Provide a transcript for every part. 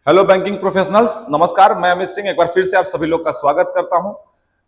Hello banking professionals, नमस्कार। मैं अमित सिंह एक बार फिर से आप सभी लोग का स्वागत करता हूं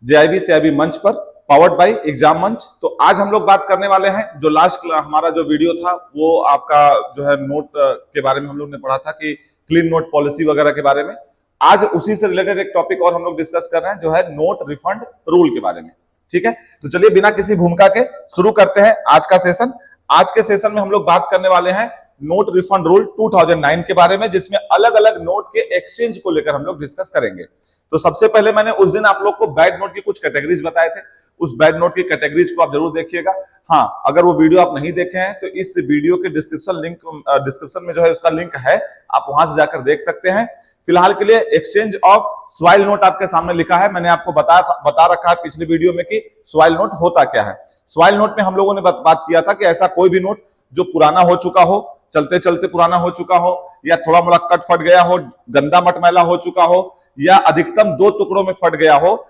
जेआईबी सीआईबी मंच पर, पावर्ड बाय एग्जाम मंच। तो आज हम लोग बात करने वाले हैं, जो लास्ट हमारा जो वीडियो था वो आपका जो है नोट के बारे में हम लोग ने पढ़ा था कि क्लीन नोट पॉलिसी वगैरह के बारे में। आज उसी से रिलेटेड एक टॉपिक और हम लोग डिस्कस कर रहे हैं, जो है नोट रिफंड रूल के बारे में। ठीक है, तो चलिए बिना किसी भूमिका के शुरू करते हैं आज का सेशन। आज के सेशन में हम लोग बात करने वाले हैं नोट रिफंड रूल 2009 के बारे में, जिसमें अलग अलग नोट के एक्सचेंज को लेकर हम लोग डिस्कस करेंगे। तो सबसे पहले मैंने उस दिन आप लोग को बैड नोट की कुछ कैटेगरीज बताए थे, उस बैड नोट की कैटेगरीज को आप जरूर देखिएगा। हाँ, अगर वो वीडियो आप नहीं देखे हैं तो इस वीडियो के डिस्क्रिप्शन में जो है उसका लिंक है, आप वहां से जाकर देख सकते हैं। फिलहाल के लिए एक्सचेंज ऑफ स्वाइल नोट आपके सामने लिखा है। मैंने आपको बता रखा है पिछले वीडियो में कि स्वाइल नोट होता क्या है। स्वाइल नोट में हम लोगों ने बात किया था कि ऐसा कोई भी नोट जो पुराना हो चुका हो, चलते चलते पुराना हो चुका हो, या थोड़ा मोड़ा कट फट गया हो, गंदा मटमैला हो चुका हो, या अधिकतम 2 टुकड़ों में फट गया हो,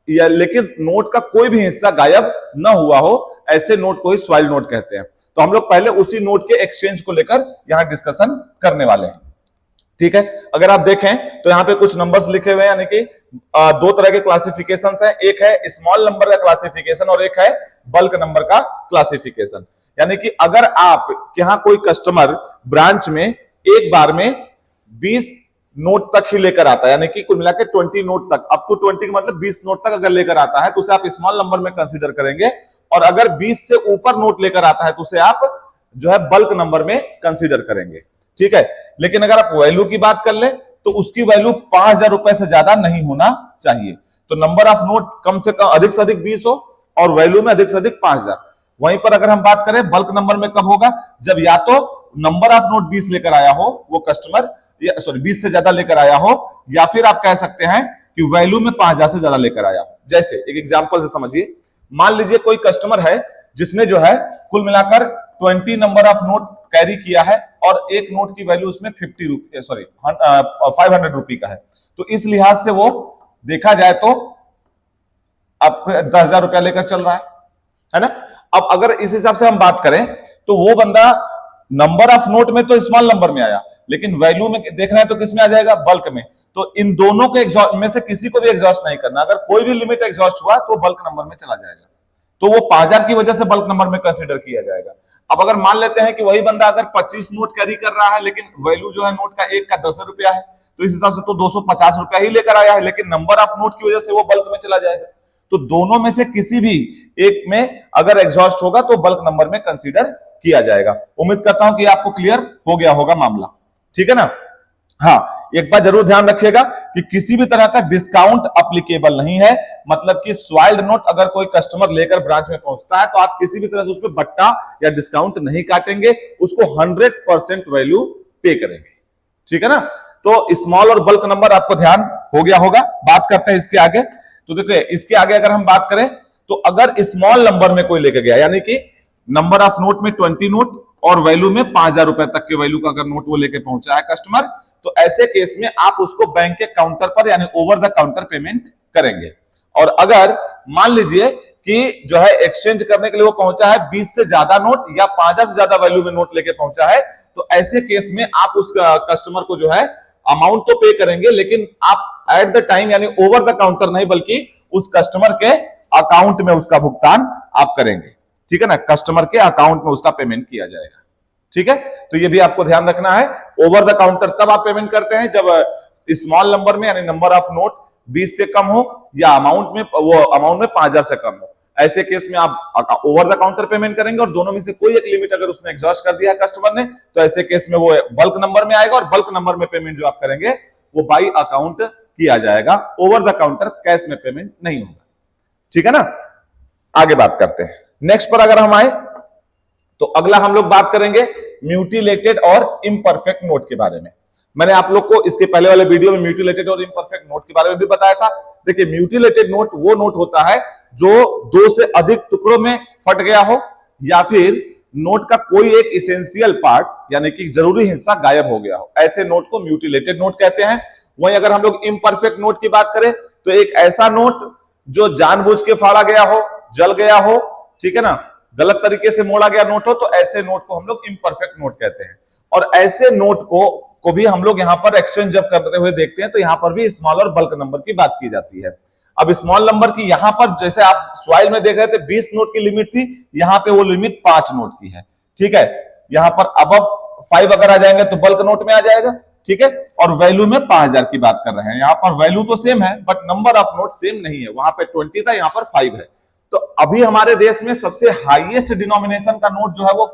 या लेकिन नोट का कोई भी हिस्सा गायब न हुआ हो, ऐसे नोट को ही स्वाइल नोट कहते हैं। तो हम लोग पहले उसी नोट के एक्सचेंज को लेकर यहां डिस्कशन करने वाले हैं। ठीक है, अगर आप देखें तो यहाँ पे कुछ नंबर्स लिखे हुए हैं, यानी कि 2 तरह के क्लासिफिकेशंस हैं। एक है स्मॉल नंबर का क्लासिफिकेशन और एक है बल्क नंबर का क्लासिफिकेशन। यानी कि अगर आप यहाँ कोई कस्टमर ब्रांच में एक बार में 20 नोट तक ही लेकर आता है, यानी कि कुल मिलाकर 20 नोट तक, अप टू 20 का मतलब 20 नोट तक अगर लेकर आता है तो उसे आप स्मॉल नंबर में कंसीडर करेंगे। और अगर 20 से ऊपर नोट लेकर आता है तो उसे आप जो है बल्क नंबर में कंसीडर करेंगे। ठीक है, लेकिन अगर आप वैल्यू की बात कर ले तो उसकी वैल्यू 5,000 रुपए से ज्यादा नहीं होना चाहिए। तो नंबर ऑफ नोट कम से कम अधिक से अधिक 20 हो और वैल्यू में अधिक से अधिक 5,000। वहीं पर अगर हम बात करें बल्क नंबर में कब होगा, जब या तो नंबर ऑफ नोट 20 लेकर आया हो वो कस्टमर, या सॉरी 20 से ज्यादा लेकर आया हो, या फिर आप कह सकते हैं कि वैल्यू में 5,000 से ज्यादा लेकर आया हो। जैसे एक एग्जांपल से समझिए, मान लीजिए कोई कस्टमर है जिसने जो है कुल मिलाकर 20 नंबर ऑफ नोट कैरी किया है और एक नोट की वैल्यू उसमें 500 रुपए का है। तो इस लिहाज से वो देखा जाए तो अब 10,000 रुपया लेकर चल रहा है ना। अब अगर इस हिसाब से हम बात करें तो वो बंदा नंबर ऑफ नोट में तो स्मॉल नंबर में आया, लेकिन वैल्यू में देखना है तो किस में आ जाएगा, बल्क में। तो इन दोनों के एग्जॉस्ट में से किसी को भी एग्जॉस्ट नहीं करना। अगर कोई भी लिमिट एग्जॉस्ट हुआ तो बल्क नंबर में चला जाएगा, तो वो 5,000 की वजह से बल्क नंबर में कंसीडर किया जाएगा। अब अगर मान लेते हैं कि वही बंदा अगर 25 नोट कैरी कर रहा है, लेकिन वैल्यू जो है नोट का एक का 10 रुपया है, तो इस हिसाब से तो 250 रुपया ही लेकर आया है, लेकिन नंबर ऑफ नोट की वजह से वो बल्क में चला जाएगा। तो दोनों में से किसी भी एक में अगर एग्जॉस्ट होगा तो बल्क नंबर में कंसीडर किया जाएगा। उम्मीद करता हूं कि आपको क्लियर हो गया होगा मामला। ठीक है ना। हाँ, एक बात जरूर ध्यान रखिएगा कि किसी भी तरह का डिस्काउंट अप्लीकेबल नहीं है। मतलब कि स्वाइल्ड नोट अगर कोई कस्टमर लेकर ब्रांच में पहुंचता है तो आप किसी भी तरह से उस पर बट्टा या डिस्काउंट नहीं काटेंगे, उसको 100% वैल्यू पे करेंगे। ठीक है ना। तो स्मॉल और बल्क नंबर आपको ध्यान हो गया होगा। बात करते हैं इसके आगे। तो देखिए, इसके आगे अगर हम बात करें तो अगर स्मॉल नंबर में कोई लेकर गया, यानी कि नंबर ऑफ नोट में 20 नोट और वैल्यू में 5,000 रुपए तक के वैल्यू का अगर नोट वो लेके पहुंचा है कस्टमर, तो ऐसे केस में आप उसको बैंक के काउंटर पर यानी ओवर द काउंटर पेमेंट करेंगे। और अगर मान लीजिए कि जो है एक्सचेंज करने के लिए वो पहुंचा है 20 से ज्यादा नोट या 5,000 से ज्यादा वैल्यू में नोट लेके पहुंचा है, तो ऐसे केस में आप उस कस्टमर को जो है अमाउंट तो पे करेंगे, लेकिन आप एट द टाइम यानी ओवर द काउंटर नहीं, बल्कि उस कस्टमर के अकाउंट में उसका भुगतान आप करेंगे। ठीक है ना, कस्टमर के अकाउंट में उसका पेमेंट किया जाएगा। ठीक है, तो ये भी आपको ध्यान रखना है। ओवर द काउंटर तब आप पेमेंट करते हैं जब स्मॉल नंबर में यानी नंबर ऑफ नोट 20 से कम हो या अमाउंट में 5,000 से कम हो। ऐसे केस में आप ओवर द काउंटर पेमेंट करेंगे और दोनों में से कोई एक लिमिट अगर उसने एग्जॉस्ट कर दिया है कस्टमर ने, तो ऐसे केस में वो बल्क नंबर में आएगा और बल्क नंबर में पेमेंट जो आप करेंगे वो बाई अकाउंट किया जाएगा। ओवर द काउंटर कैश में पेमेंट नहीं होगा। ठीक है ना। आगे बात करते हैं। नेक्स्ट पर अगर हम आए तो अगला हम लोग बात करेंगे म्यूटिलेटेड और इम्परफेक्ट नोट के बारे में। मैंने आप लोग को इसके पहले वाले वीडियो में म्यूटिलेटेड और इम्परफेक्ट नोट के बारे में भी बताया था। देखिए, म्यूटिलेटेड नोट वो नोट होता है जो 2 से अधिक टुकड़ों में फट गया हो या फिर नोट का कोई एक इसेंशियल पार्ट यानी कि जरूरी हिस्सा गायब हो गया हो, ऐसे नोट को म्यूटिलेटेड नोट कहते हैं। वहीं अगर हम लोग इम्परफेक्ट नोट की बात करें तो एक ऐसा नोट जो जानबूझ के फाड़ा गया हो, जल गया हो, ठीक है ना, गलत तरीके से मोड़ा गया नोट हो, तो ऐसे नोट को हम लोग इम्परफेक्ट नोट कहते हैं। और ऐसे नोट को को भी हम लोग यहाँ पर एक्सचेंज जब करते हुए देखते हैं तो यहाँ पर भी स्मॉल और बल्क नंबर की बात की जाती है। अब स्मॉल नंबर की यहाँ पर जैसे आप स्वाइल में देख रहे थे 20 नोट की लिमिट थी, यहाँ पे वो लिमिट 5 नोट की है। ठीक है, यहाँ पर अब 5 अगर आ जाएंगे तो बल्क नोट में आ जाएगा। ठीक है, और वैल्यू में 5000 की बात कर रहे हैं। यहाँ पर वैल्यू तो सेम है but number of note same नहीं है, वहां पे 20 था, यहाँ पर 5 है। तो अभी हमारे देश में सबसे हाईएस्ट डिनोमिनेशन का नोट जो है वो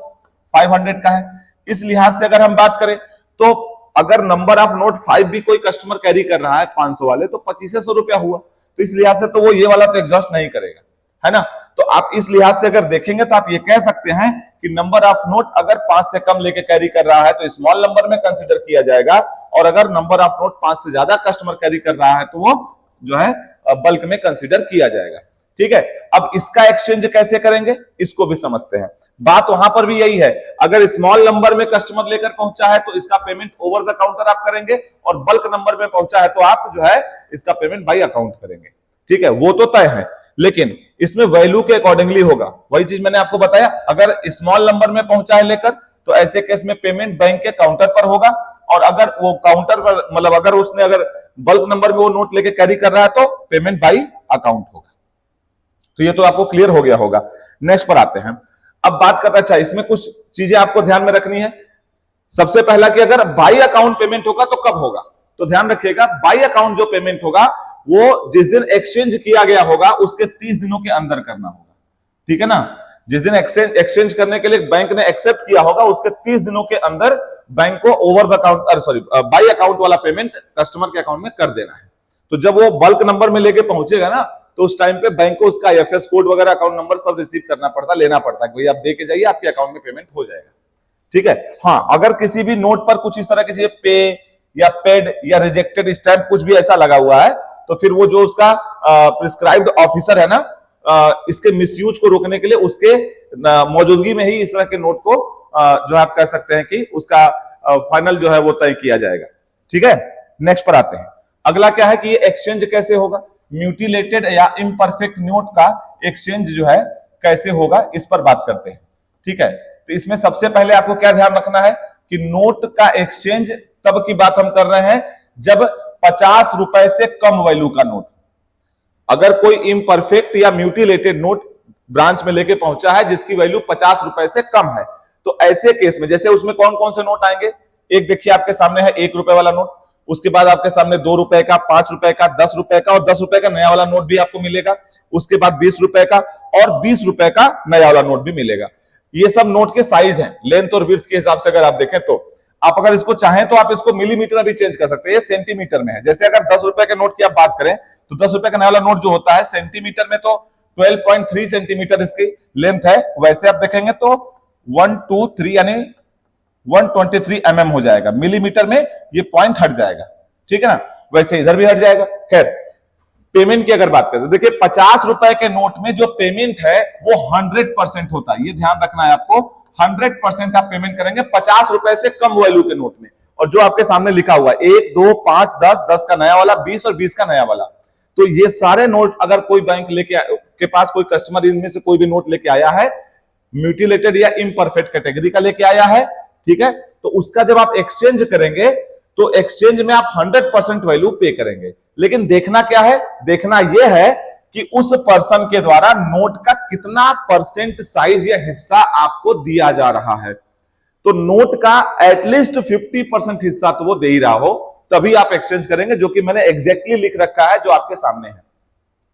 500 का है। इस लिहाज से अगर हम बात करें तो अगर नंबर ऑफ नोट 5 भी कोई कस्टमर कैरी कर रहा है 500 वाले, तो 2500 रुपया हुआ। तो इस लिहाज से तो वो ये वाला तो एग्जॉस्ट नहीं करेगा, है ना। तो आप इस लिहाज से अगर देखेंगे तो आप ये कह सकते हैं कि नंबर ऑफ नोट अगर 5 से कम लेके कैरी कर रहा है तो स्मॉल नंबर में कंसीडर किया जाएगा, और अगर नंबर ऑफ नोट 5 से ज्यादा कस्टमर कैरी कर रहा है तो वो जो है बल्क में कंसीडर किया जाएगा। ठीक है, अब इसका एक्सचेंज कैसे करेंगे इसको भी समझते हैं। बात वहां पर भी यही है, अगर स्मॉल नंबर में कस्टमर लेकर पहुंचा है तो इसका पेमेंट ओवर द काउंटर आप करेंगे, और बल्क नंबर में पहुंचा है तो आप जो है इसका पेमेंट बाई अकाउंट करेंगे। ठीक है, वो तो तय है, लेकिन इसमें वैल्यू के अकॉर्डिंगली होगा। वही चीज मैंने आपको बताया, अगर स्मॉल नंबर में पहुंचा है लेकर तो ऐसे केस में पेमेंट बैंक के काउंटर पर होगा, और अगर वो काउंटर पर मतलब अगर उसने अगर बल्क नंबर में वो नोट लेके कैरी कर रहा है तो पेमेंट बाई अकाउंट होगा। तो ये तो आपको क्लियर हो गया होगा। नेक्स्ट पर आते हैं। अब बात करते हैं, अच्छा इसमें कुछ चीजें आपको ध्यान में रखनी है। सबसे पहला कि अगर बाई अकाउंट पेमेंट होगा तो कब होगा, तो ध्यान रखिएगा बाई अकाउंट जो पेमेंट होगा वो जिस दिन एक्सचेंज किया गया होगा उसके 30 दिनों के अंदर करना होगा। ठीक है ना, जिस दिन एक्सचेंज करने के लिए बैंक ने एक्सेप्ट किया होगा उसके 30 दिनों के अंदर बैंक को over the account sorry by account वाला पेमेंट कस्टमर के अकाउंट में कर देना है। तो जब वो बल्क नंबर में लेके पहुंचेगा ना तो उस टाइम पे बैंक को उसका IFS कोड वगैरह अकाउंट नंबर सब रिसीव करना पड़ता, लेना पड़ता है, आप दे के जाइए आपके अकाउंट में पेमेंट हो जाएगा। ठीक है, हाँ अगर किसी भी नोट पर कुछ इस तरह की पे या पेड या रिजेक्टेड स्टैंप कुछ भी ऐसा लगा हुआ है तो फिर वो जो उसका प्रिस्क्राइब्ड ऑफिसर है ना, इसके मिसयूज को रोकने के लिए उसके मौजूदगी में ही इस तरह के नोट को जो आप कह सकते हैं कि उसका फाइनल जो है वो तय किया जाएगा। ठीक है, नेक्स्ट पर आते हैं। अगला क्या है कि ये एक्सचेंज कैसे होगा, म्यूटिलेटेड या इम्परफेक्ट नोट का एक्सचेंज जो है कैसे होगा इस पर बात करते हैं। ठीक है, तो इसमें सबसे पहले आपको क्या ध्यान रखना है कि नोट का एक्सचेंज तब की बात हम कर रहे हैं जब 50 रुपए से कम वैल्यू का नोट, अगर कोई इम्परफेक्ट या म्यूटिलेटेड नोट ब्रांच में लेके पहुंचा है जिसकी वैल्यू 50 रुपए से कम है, तो ऐसे केस में जैसे उसमें कौन कौन से नोट आएंगे, एक देखिए आपके सामने है 1 रुपए वाला नोट, उसके बाद आपके सामने 2 रुपए का, 5 रुपए का, 10 रुपए का, और 10 रुपए का नया वाला नोट भी आपको मिलेगा। उसके बाद 20 रुपए का और 20 रुपए का नया वाला नोट भी मिलेगा। ये सब नोट के साइज हैं, लेंथ और विड्थ के हिसाब से अगर आप देखें तो आप अगर इसको चाहें तो आप इसको मिलीमीटर में भी चेंज कर सकते हैं, ये सेंटीमीटर में है। जैसे अगर 10 रुपए के नोट की आप बात करें तो 10 रुपए का नया वाला नोट जो होता है सेंटीमीटर में तो 12.3 सेंटीमीटर इसकी लेंथ है, वैसे आप देखेंगे तो 123 यानी 123 mm हो जाएगा, मिलीमीटर में ये पॉइंट हट जाएगा। ठीक है ना, वैसे इधर भी हट जाएगा। खैर पेमेंट की अगर बात करें तो देखिए 50 रुपए के नोट में जो पेमेंट है वो 100% होता है, ये ध्यान रखना है आपको। 100% आप पेमेंट करेंगे 50 रुपए से कम वैल्यू के नोट में, और जो आपके सामने लिखा हुआ 1, 2, 5, 10, 10 का नया वाला, 20 और 20 का नया वाला, तो ये सारे नोट अगर कोई बैंक के पास कोई कस्टमर इनमें से कोई भी नोट लेके आया है म्यूटिलेटेड या इम्परफेक्ट कैटेगरी का लेके आया है, ठीक है, तो उसका जब आप एक्सचेंज करेंगे तो एक्सचेंज में आप 100% वैल्यू पे करेंगे। लेकिन देखना क्या है, देखना यह है कि उस पर्सन के द्वारा नोट का कितना परसेंट साइज या हिस्सा आपको दिया जा रहा है। तो नोट का एटलीस्ट 50% हिस्सा तो वो दे ही रहा हो, तभी आप एक्सचेंज करेंगे, जो कि मैंने एग्जैक्टली लिख रखा है जो आपके सामने है।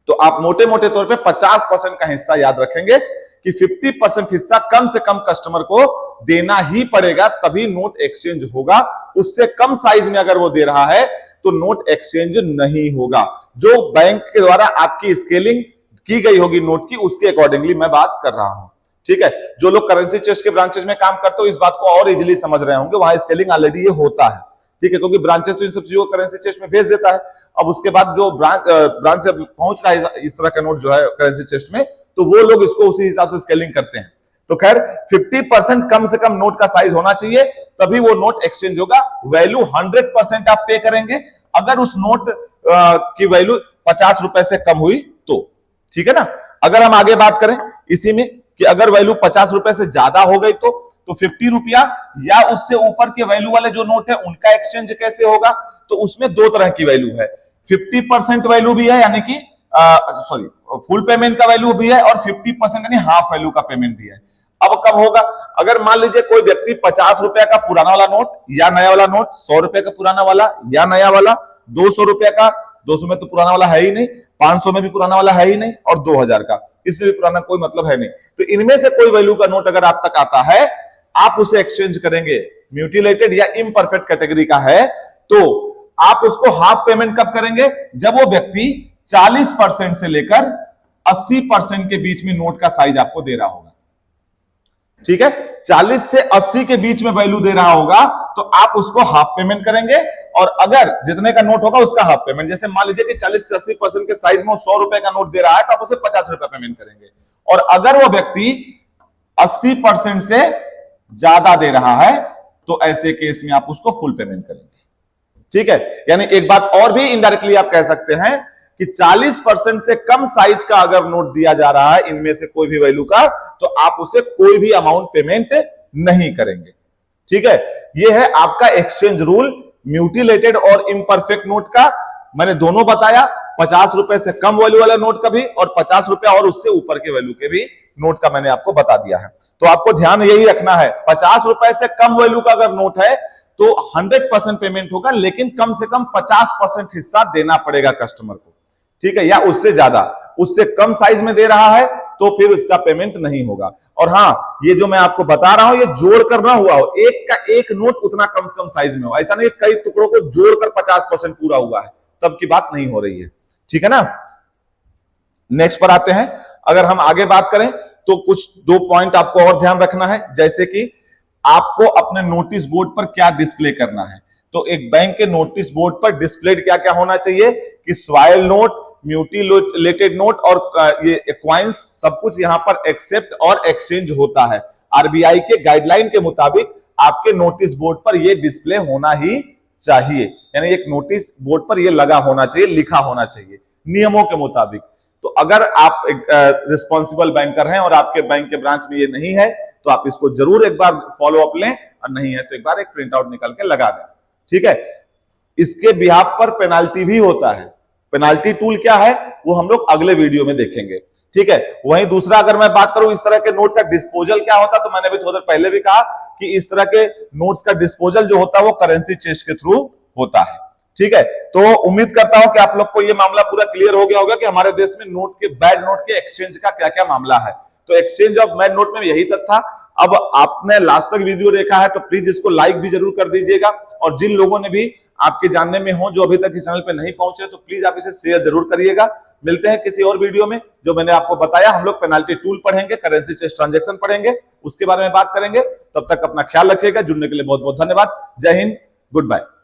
तो आप मोटे मोटे तौर पे 50% का हिस्सा याद रखेंगे कि 50% हिस्सा कम से कम कस्टमर को देना ही पड़ेगा, तभी नोट एक्सचेंज होगा। उससे कम साइज में अगर वो दे रहा है तो नोट एक्सचेंज नहीं होगा। जो बैंक के द्वारा आपकी स्केलिंग की गई होगी नोट की, उसके अकॉर्डिंगली मैं बात कर रहा हूं। ठीक है, जो लोग करेंसी चेस्ट के ब्रांचेस में काम करते हो इस बात को और इजीली समझ रहे होंगे, वहां स्केलिंग ऑलरेडी ये होता है। ठीक है, क्योंकि ब्रांचेस तो इन सब चीजों को करेंसी चेस्ट में भेज देता है। अब उसके बाद जो ब्रांच से पहुंच रहा है इस तरह का नोट जो है करेंसी चेस्ट में, तो वो लोग इसको उसी हिसाब से स्केलिंग करते हैं। तो खैर 50% कम से कम नोट का साइज होना चाहिए, तभी वो नोट एक्सचेंज होगा। वैल्यू 100% आप पे करेंगे अगर उस नोट की वैल्यू 50 रुपए से कम हुई तो। ठीक है ना, अगर हम आगे बात करें इसी में कि अगर वैल्यू 50 रुपए से ज्यादा हो गई तो तो 50 रुपया या उससे ऊपर के वैल्यू वाले जो नोट है उनका एक्सचेंज कैसे होगा, तो उसमें दो तरह की वैल्यू है, 50% वैल्यू भी है, यानी कि सॉरी फुल पेमेंट का वैल्यू भी है, और 50% यानी हाफ वैल्यू का पेमेंट भी है। अब कब होगा, अगर मान लीजिए कोई व्यक्ति 50 रुपए का पुराना वाला नोट या नया वाला नोट, 100 रुपए का पुराना वाला या नया वाला, 200 रुपए का, 200 में तो पुराना वाला है ही नहीं, 500 में भी पुराना वाला है ही नहीं, और 2000 का, इसमें भी पुराना कोई मतलब है नहीं, तो इनमें से कोई वैल्यू का नोट अगर आप तक आता है, आप उसे एक्सचेंज करेंगे, म्यूटिलेटेड या इम्परफेक्ट कैटेगरी का है, तो आप उसको हाफ पेमेंट कब करेंगे, जब वो व्यक्ति 40% से लेकर 80% के बीच में नोट का साइज आपको दे रहा होगा। ठीक है, 40 से 80 के बीच में वैल्यू दे रहा होगा तो आप उसको हाफ पेमेंट करेंगे, और अगर जितने का नोट होगा उसका हाफ पेमेंट, जैसे मान लीजिए कि 40 से 80% के साइज में 100 रुपए का नोट दे रहा है तो आप उसे 50 रुपए पेमेंट करेंगे, और अगर वो व्यक्ति 80% से ज्यादा दे रहा है तो ऐसे केस में आप उसको फुल पेमेंट करेंगे। ठीक है, यानी एक बात और भी इनडायरेक्टली आप कह सकते हैं कि 40% से कम साइज का अगर नोट दिया जा रहा है इनमें से कोई भी वैल्यू का, तो आप उसे कोई भी अमाउंट पेमेंट नहीं करेंगे। ठीक है, यह है आपका एक्सचेंज रूल म्यूटिलेटेड और इम्परफेक्ट नोट का। मैंने दोनों बताया, 50 रुपए से कम वैल्यू वाला नोट का भी, और 50 रुपया और उससे ऊपर के वैल्यू के भी नोट का मैंने आपको बता दिया है। तो आपको ध्यान यही रखना है, 50 रुपए से कम वैल्यू का अगर नोट है तो 100% पेमेंट होगा, लेकिन कम से कम 50% हिस्सा देना पड़ेगा कस्टमर को। ठीक है, या उससे ज्यादा, उससे कम साइज में दे रहा है तो फिर इसका पेमेंट नहीं होगा। और हां, ये जो मैं आपको बता रहा हूं ये जोड़ कर ना हुआ हो, एक का एक नोट उतना कम से कम साइज में हो, ऐसा नहीं कई टुकड़ों को जोड़कर 50% पूरा हुआ है, तब की बात नहीं हो रही है। ठीक है ना, नेक्स्ट पर आते हैं। अगर हम आगे बात करें तो कुछ दो पॉइंट आपको और ध्यान रखना है, जैसे कि आपको अपने नोटिस बोर्ड पर क्या डिस्प्ले करना है। तो एक बैंक के नोटिस बोर्ड पर डिस्प्ले क्या क्या होना चाहिए कि स्वाइल नोट, म्यूटिलेटेड नोट और ये क्वाइंस, सब कुछ यहां पर एक्सेप्ट और एक्सचेंज होता है। आरबीआई के गाइडलाइन के मुताबिक आपके नोटिस बोर्ड पर यह डिस्प्ले होना ही चाहिए, यानी एक नोटिस बोर्ड पर यह लगा होना चाहिए, लिखा होना चाहिए नियमों के मुताबिक। तो अगर आप एक रिस्पॉन्सिबल बैंकर हैं और आपके बैंक के ब्रांच में ये नहीं है तो आप इसको जरूर एक बार फॉलो अप लें, और नहीं है तो एक बार एक प्रिंट आउट निकाल के लगा दें। ठीक है, इसके बिहाफ पर पेनाल्टी भी होता है। पेनाल्टी टूल क्या है वो हम लोग अगले वीडियो में देखेंगे। ठीक है, वहीं दूसरा अगर मैं बात करूं इस तरह के नोट का डिस्पोजल क्या होता है, तो मैंने भी थोड़ी देर पहले भी कहा कि इस तरह के नोट्स का डिस्पोजल जो होता है वो करेंसी चेस्ट के थ्रू होता है। ठीक है, तो उम्मीद करता हूं कि आप लोग को ये मामला पूरा क्लियर हो गया होगा कि हमारे देश में नोट के, बैड नोट के एक्सचेंज का क्या क्या मामला है। तो एक्सचेंज ऑफ बैड नोट में यही तक था। अब आपने लास्ट तक वीडियो देखा है तो प्लीज इसको लाइक भी जरूर कर दीजिएगा, और जिन लोगों ने भी आपके जानने में हो जो अभी तक इस चैनल पे नहीं पहुंचे तो प्लीज आप इसे शेयर जरूर करिएगा। मिलते हैं किसी और वीडियो में। जो मैंने आपको बताया, हम लोग पेनाल्टी टूल पढ़ेंगे, करेंसी चेस्ट ट्रांजैक्शन पढ़ेंगे, उसके बारे में बात करेंगे। तब तक अपना ख्याल रखिएगा। जुड़ने के लिए बहुत बहुत धन्यवाद। जय हिंद, गुड बाय।